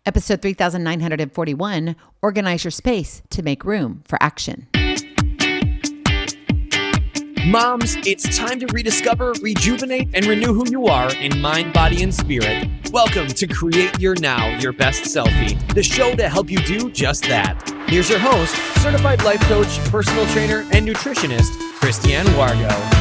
Episode 3941, Organize Your Space to Make Room for Action. Moms, it's time to rediscover, rejuvenate, and renew who you are in mind, body, and spirit. Welcome to Create Your Now, Your Best Selfie, the show to help you do just that. Here's your host, certified life coach, personal trainer, and nutritionist, Christiane Wargo.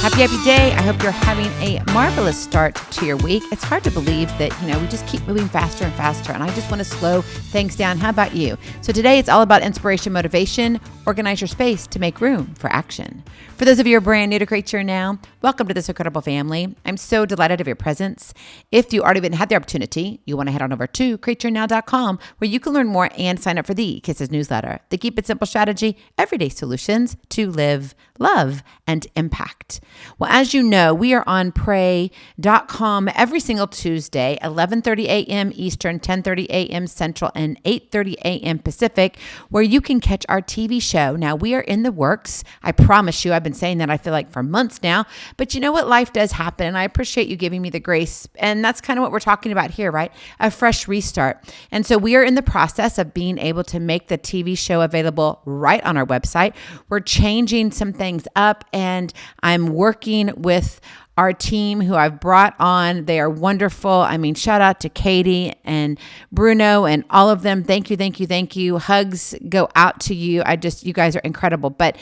Happy day. I hope you're having a marvelous start to your week. It's hard to believe that, we just keep moving faster and faster, and I just want to slow things down. How about you? So today it's all about inspiration, motivation, organize your space to make room for action. For those of you who are brand new to Create Your Now, welcome to this incredible family. I'm so delighted of your presence. If you already had the opportunity, you want to head on over to createyournow.com where you can learn more and sign up for the Kisses newsletter, the Keep It Simple strategy, everyday solutions to live, love, and impact. Well, as you know, we are on pray.com every single Tuesday, 11:30 a.m. Eastern, 10:30 a.m. Central, and 8:30 a.m. Pacific, where you can catch our TV show. Now, we are in the works. I promise you, I've been saying that, I feel like, for months now. But you know what? Life does happen, and I appreciate you giving me the grace. And that's kind of what we're talking about here, right? A fresh restart. And so we are in the process of being able to make the TV show available right on our website. We're changing some things up, and I'm working with our team who I've brought on. They are wonderful. I mean, shout out to Katie and Bruno and all of them. Thank you. Hugs go out to you. You guys are incredible. But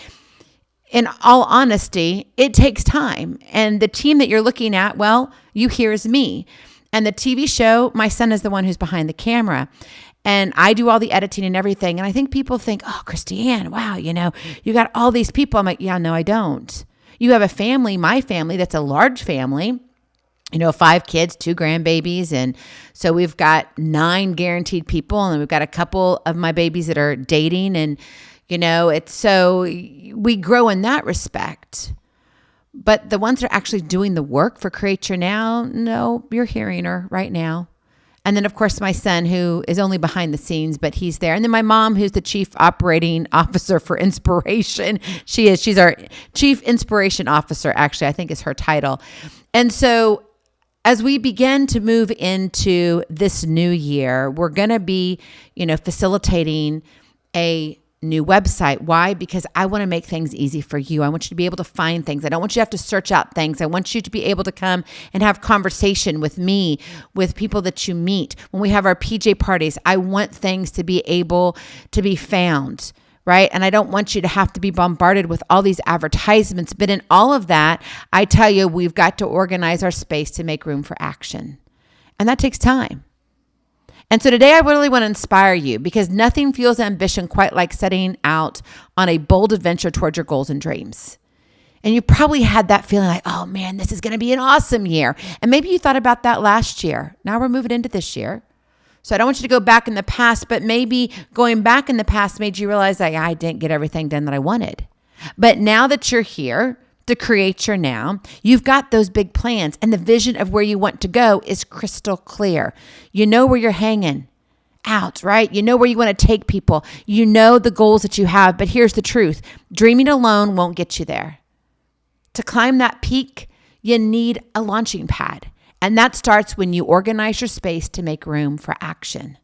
in all honesty, it takes time. And the team that you're looking at, well, you hear is me. And the TV show, my son is the one who's behind the camera. And I do all the editing and everything. And I think people think, oh, Christiane, wow, you got all these people. I'm like, yeah, no, I don't. You have a family, my family, that's a large family, 5 kids, 2 grandbabies. And so we've got 9 guaranteed people. And we've got a couple of my babies that are dating. And, it's so we grow in that respect. But the ones that are actually doing the work for Create Your Now, no, you're hearing her right now. And then, of course, my son, who is only behind the scenes, but he's there. And then my mom, who's the Chief Operating Officer for Inspiration. She's our Chief Inspiration Officer, actually, I think is her title. And so as we begin to move into this new year, we're going to be, facilitating a new website. Why? Because I want to make things easy for you. I want you to be able to find things. I don't want you to have to search out things. I want you to be able to come and have conversation with me, with people that you meet. When we have our PJ parties, I want things to be able to be found, right? And I don't want you to have to be bombarded with all these advertisements. But in all of that, I tell you, we've got to organize our space to make room for action. And that takes time. And so today I really want to inspire you because nothing fuels ambition quite like setting out on a bold adventure towards your goals and dreams. And you probably had that feeling like, oh man, this is going to be an awesome year. And maybe you thought about that last year. Now we're moving into this year. So I don't want you to go back in the past, but maybe going back in the past made you realize that I didn't get everything done that I wanted. But now that you're here to Create Your Now, you've got those big plans and the vision of where you want to go is crystal clear. You know where you're hanging out, right? You know where you want to take people. You know the goals that you have, but here's the truth. Dreaming alone won't get you there. To climb that peak, you need a launching pad. And that starts when you organize your space to make room for action.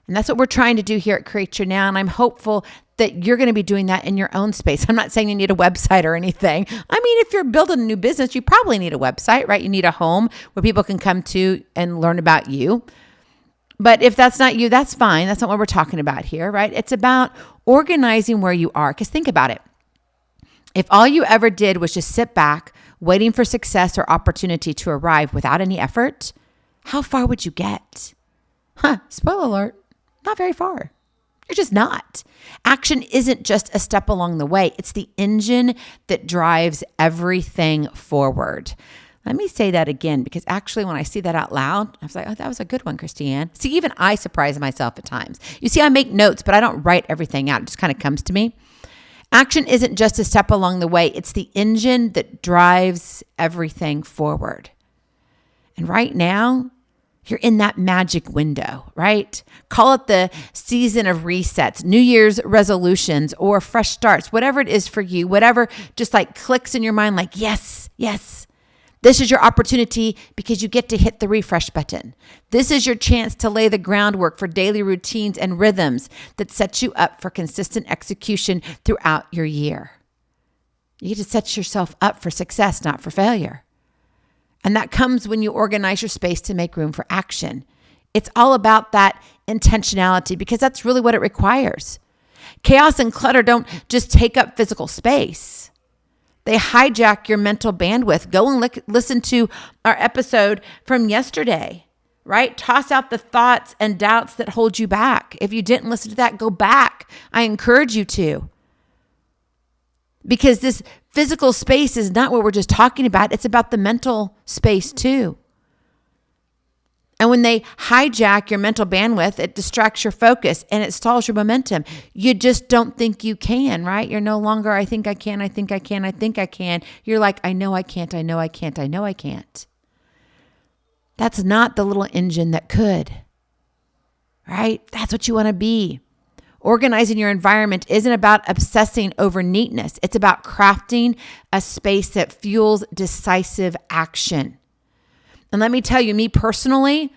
And that's what we're trying to do here at Create Your Now. And I'm hopeful that you're going to be doing that in your own space. I'm not saying you need a website or anything. I mean, if you're building a new business, you probably need a website, right? You need a home where people can come to and learn about you. But if that's not you, that's fine. That's not what we're talking about here, right? It's about organizing where you are. Because think about it. If all you ever did was just sit back, waiting for success or opportunity to arrive without any effort, how far would you get? Spoiler alert, not very far. You're just not. Action isn't just a step along the way. It's the engine that drives everything forward. Let me say that again, because actually when I see that out loud, I was like, oh, that was a good one, Christiane. See, even I surprise myself at times. You see, I make notes, but I don't write everything out. It just kind of comes to me. Action isn't just a step along the way. It's the engine that drives everything forward. And right now, you're in that magic window, right? Call it the season of resets, New Year's resolutions, or fresh starts, whatever it is for you, whatever just like clicks in your mind, like, yes, This is your opportunity because you get to hit the refresh button. This is your chance to lay the groundwork for daily routines and rhythms that set you up for consistent execution throughout your year. You get to set yourself up for success, not for failure. And that comes when you organize your space to make room for action. It's all about that intentionality because that's really what it requires. Chaos and clutter don't just take up physical space. They hijack your mental bandwidth. Go and listen to our episode from yesterday, right? Toss out the thoughts and doubts that hold you back. If you didn't listen to that, go back. I encourage you to. Because this physical space is not what we're just talking about. It's about the mental space too. And when they hijack your mental bandwidth, it distracts your focus and it stalls your momentum. You just don't think you can, right? You're no longer, I think I can, I think I can, I think I can. You're like, I know I can't, I know I can't, I know I can't. That's not the little engine that could, right? That's what you want to be. Organizing your environment isn't about obsessing over neatness. It's about crafting a space that fuels decisive action. And let me tell you, me personally,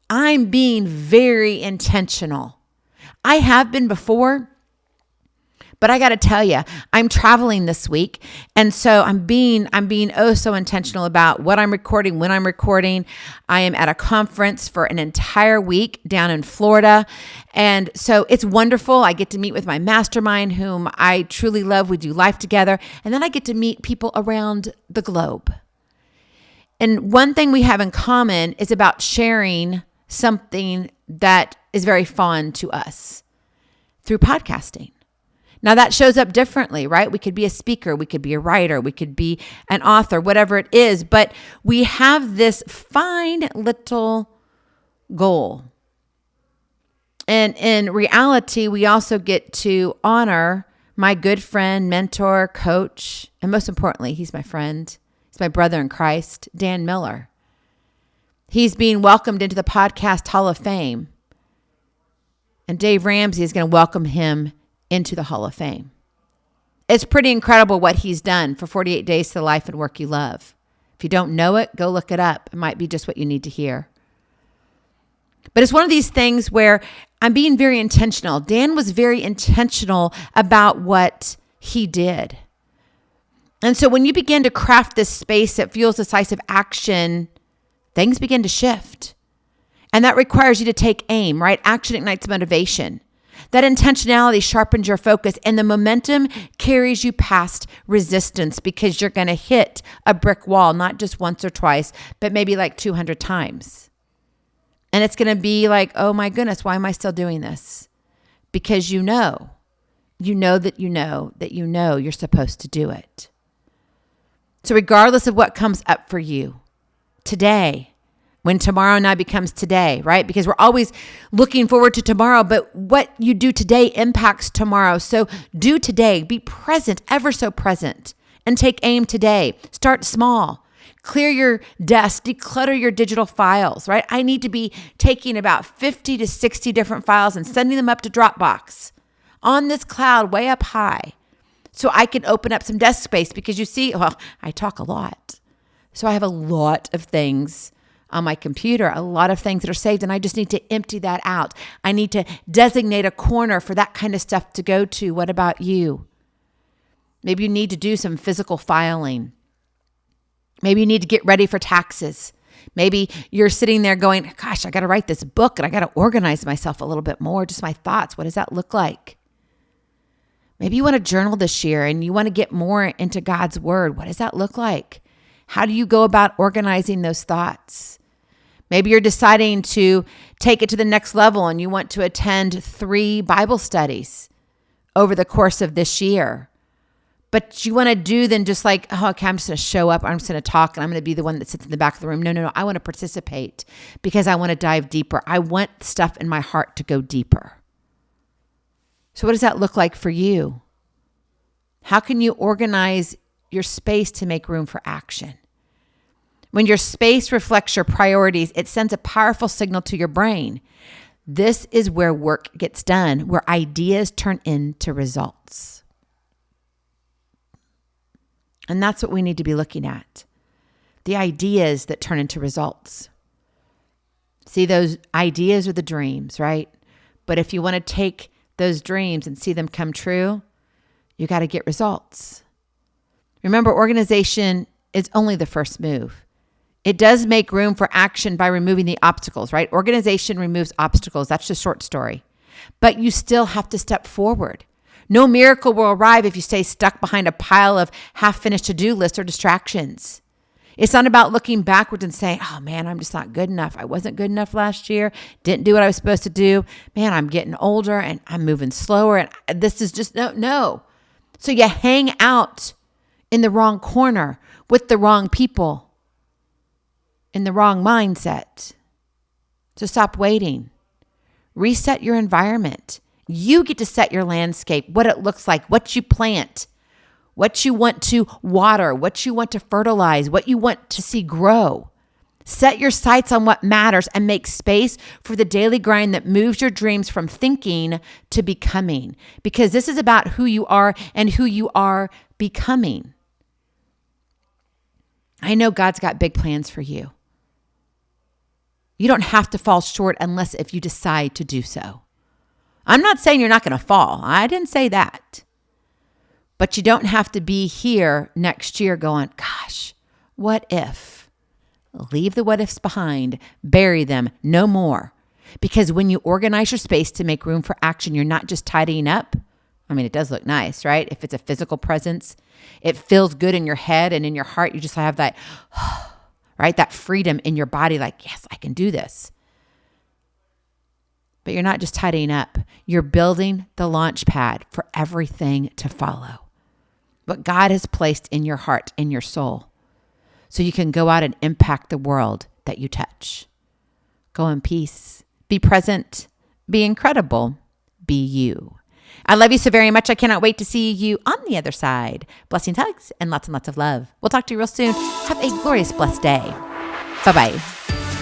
I'm being very intentional. I have been before, but I got to tell you, I'm traveling this week. And so I'm being oh so intentional about what I'm recording, when I'm recording. I am at a conference for an entire week down in Florida. And so it's wonderful. I get to meet with my mastermind, whom I truly love. We do life together. And then I get to meet people around the globe. And one thing we have in common is about sharing something that is very fun to us through podcasting. Now that shows up differently, right? We could be a speaker, we could be a writer, we could be an author, whatever it is, but we have this fine little goal. And in reality, we also get to honor my good friend, mentor, coach, and most importantly, he's my friend. My brother in Christ, Dan Miller. He's being welcomed into the Podcast Hall of Fame. And Dave Ramsey is going to welcome him into the Hall of Fame. It's pretty incredible what he's done for 48 Days to the Life and Work You Love. If you don't know it, go look it up. It might be just what you need to hear. But it's one of these things where I'm being very intentional. Dan was very intentional about what he did. And so when you begin to craft this space that fuels decisive action, things begin to shift. And that requires you to take aim, right? Action ignites motivation. That intentionality sharpens your focus and the momentum carries you past resistance because you're going to hit a brick wall, not just once or twice, but maybe like 200 times. And it's going to be like, oh my goodness, why am I still doing this? Because you know that you're supposed to do it. So regardless of what comes up for you today, when tomorrow now becomes today, right? Because we're always looking forward to tomorrow, but what you do today impacts tomorrow. So do today, be present, ever so present, and take aim today. Start small. Clear your desk, declutter your digital files, right? I need to be taking about 50 to 60 different files and sending them up to Dropbox on this cloud way up high. So I can open up some desk space because you see, well, I talk a lot. So I have a lot of things on my computer, a lot of things that are saved, and I just need to empty that out. I need to designate a corner for that kind of stuff to go to. What about you? Maybe you need to do some physical filing. Maybe you need to get ready for taxes. Maybe you're sitting there going, gosh, I got to write this book and I got to organize myself a little bit more, just my thoughts. What does that look like? Maybe you want to journal this year and you want to get more into God's word. What does that look like? How do you go about organizing those thoughts? Maybe you're deciding to take it to the next level and you want to attend 3 Bible studies over the course of this year. But you want to do then just like, oh, okay, I'm just going to show up. I'm just going to talk and I'm going to be the one that sits in the back of the room. No. I want to participate because I want to dive deeper. I want stuff in my heart to go deeper. So what does that look like for you? How can you organize your space to make room for action? When your space reflects your priorities, it sends a powerful signal to your brain. This is where work gets done, where ideas turn into results. And that's what we need to be looking at. the ideas that turn into results. See, those ideas are the dreams, right? But if you want to take those dreams and see them come true, you got to get results. Remember, organization is only the first move. It does make room for action by removing the obstacles, right? Organization removes obstacles. That's the short story. But you still have to step forward. No miracle will arrive if you stay stuck behind a pile of half-finished to-do lists or distractions. It's not about looking backwards and saying, oh man, I'm just not good enough. I wasn't good enough last year. Didn't do what I was supposed to do. Man, I'm getting older and I'm moving slower. And this is just no. So you hang out in the wrong corner with the wrong people in the wrong mindset. So stop waiting. Reset your environment. You get to set your landscape, what it looks like, what you plant, what you want to water, what you want to fertilize, what you want to see grow. Set your sights on what matters and make space for the daily grind that moves your dreams from thinking to becoming. Because this is about who you are and who you are becoming. I know God's got big plans for you. You don't have to fall short unless if you decide to do so. I'm not saying you're not going to fall. I didn't say that. But you don't have to be here next year going, gosh, what if? Leave the what ifs behind. Bury them. No more. Because when you organize your space to make room for action, you're not just tidying up. I mean, it does look nice, right? If it's a physical presence, it feels good in your head and in your heart. You just have that, right? That freedom in your body, like, yes, I can do this. But you're not just tidying up. You're building the launch pad for everything to follow. What God has placed in your heart, in your soul, so you can go out and impact the world that you touch. Go in peace. Be present. Be incredible. Be you. I love you so very much. I cannot wait to see you on the other side. Blessings, hugs, and lots of love. We'll talk to you real soon. Have a glorious, blessed day. Bye-bye.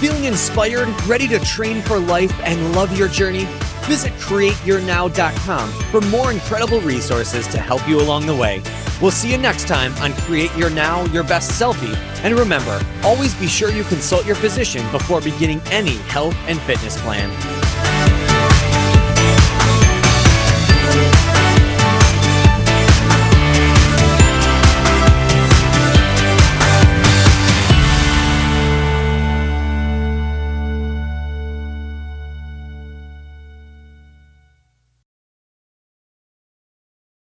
Feeling inspired, ready to train for life and love your journey? Visit createyournow.com for more incredible resources to help you along the way. We'll see you next time on Create Your Now, Your Best Selfie. And remember, always be sure you consult your physician before beginning any health and fitness plan.